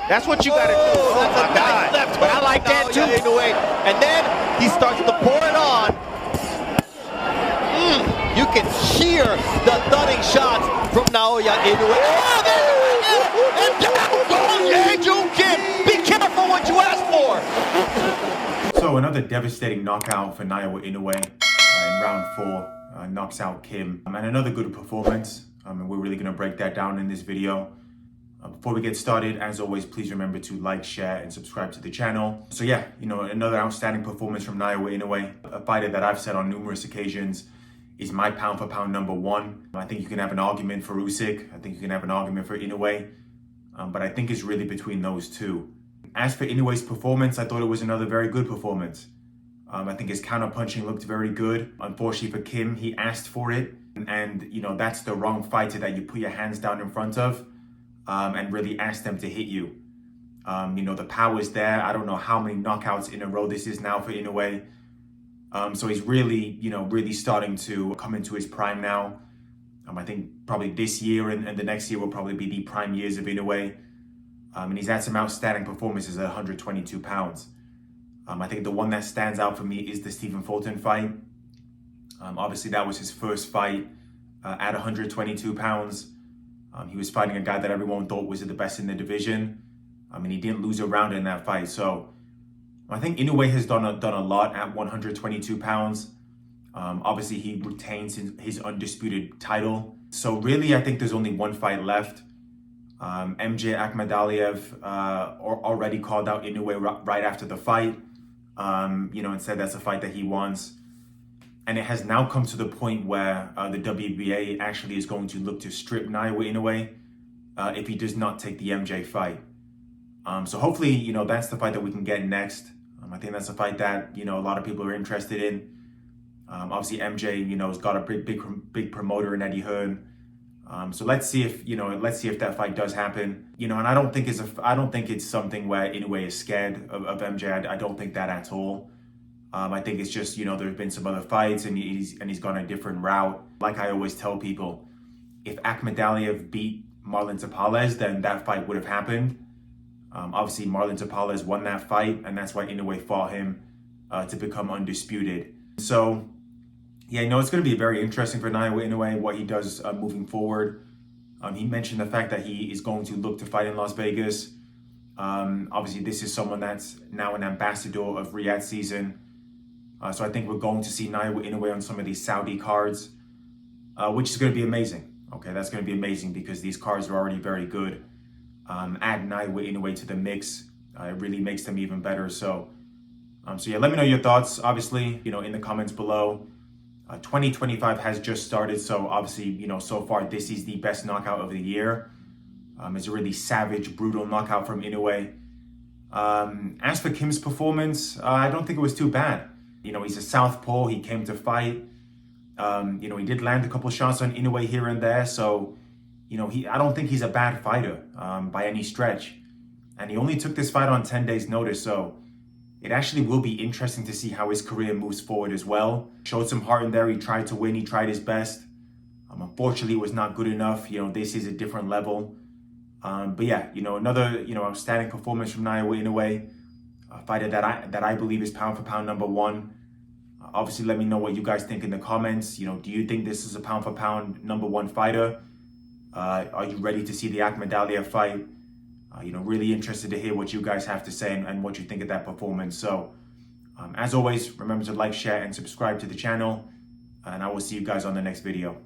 That's what you got to do. Oh, Oh, my God. Nice left But I hook like that, too. Inoue. And then he starts to pour it on. You can hear the thudding shots from Naoya Inoue. And down goes Joon. Be careful what you ask for. So another devastating knockout for Naoya Inoue in round 4. Knocks out Kim. And another good performance. And we're really going to break that down in this video. Before we get started, as always, please remember to like, share, and subscribe to the channel. So yeah, another outstanding performance from Naoya Inoue, a fighter that I've said on numerous occasions is my pound for pound number 1. I think you can have an argument for Usyk. I think you can have an argument for Inoue. But I think it's really between those two. As for Inoue's performance, I thought it was another very good performance. I think his counter-punching looked very good. Unfortunately for Kim, he asked for it. And, that's the wrong fighter that you put your hands down in front of and really ask them to hit you. The power's there. I don't know how many knockouts in a row this is now for Inoue. So he's really, really starting to come into his prime now. I think probably this year and the next year will probably be the prime years of Inoue. And he's had some outstanding performances at 122 pounds. I think the one that stands out for me is the Stephen Fulton fight. Obviously, that was his first fight at 122 pounds. He was fighting a guy that everyone thought was the best in the division. And he didn't lose a round in that fight. So I think Inoue has done a lot at 122 pounds. Obviously, he retains his undisputed title. So really, I think there's only one fight left. MJ Akhmadaliev already called out Inoue right after the fight, and said that's a fight that he wants. And it has now come to the point where the WBA actually is going to look to strip Naoya Inoue if he does not take the MJ fight. So hopefully, that's the fight that we can get next. I think that's a fight that, a lot of people are interested in. Obviously, MJ, has got a big promoter in Eddie Hearn. So let's see if that fight does happen. And I don't think it's something where Inoue is scared of MJ. I don't think that at all. I think it's just, there have been some other fights and he's gone a different route. Like I always tell people, if Akhmadaliev beat Marlon Tapales, then that fight would have happened. Obviously, Marlon Tapales won that fight, and that's why Inoue fought him to become undisputed. So, yeah, it's going to be very interesting for Naoya Inoue, what he does moving forward. He mentioned the fact that he is going to look to fight in Las Vegas. Obviously, this is someone that's now an ambassador of Riyadh season. So I think we're going to see Naoya Inoue on some of these Saudi cards, which is going to be amazing. Okay, that's going to be amazing because these cards are already very good. Add Naoya Inoue to the mix, it really makes them even better. So yeah, let me know your thoughts, obviously, in the comments below. 2025 has just started, so obviously, so far this is the best knockout of the year. It's a really savage, brutal knockout from Inoue. As for Kim's performance, I don't think it was too bad. He's a southpaw. He came to fight. He did land a couple shots on Inoue here and there. So, I don't think he's a bad fighter by any stretch. And he only took this fight on 10 days notice. So it actually will be interesting to see how his career moves forward as well. Showed some heart in there. He tried to win. He tried his best. Unfortunately, it was not good enough. This is a different level. But yeah, another, outstanding performance from Naoya Inoue. A fighter that I believe is pound for pound number 1. Obviously, let me know what you guys think in the comments. Do you think this is a pound for pound number 1 fighter? Are you ready to see the Akhmadaliev fight? Really interested to hear what you guys have to say and what you think of that performance. So, as always, remember to like, share, and subscribe to the channel. And I will see you guys on the next video.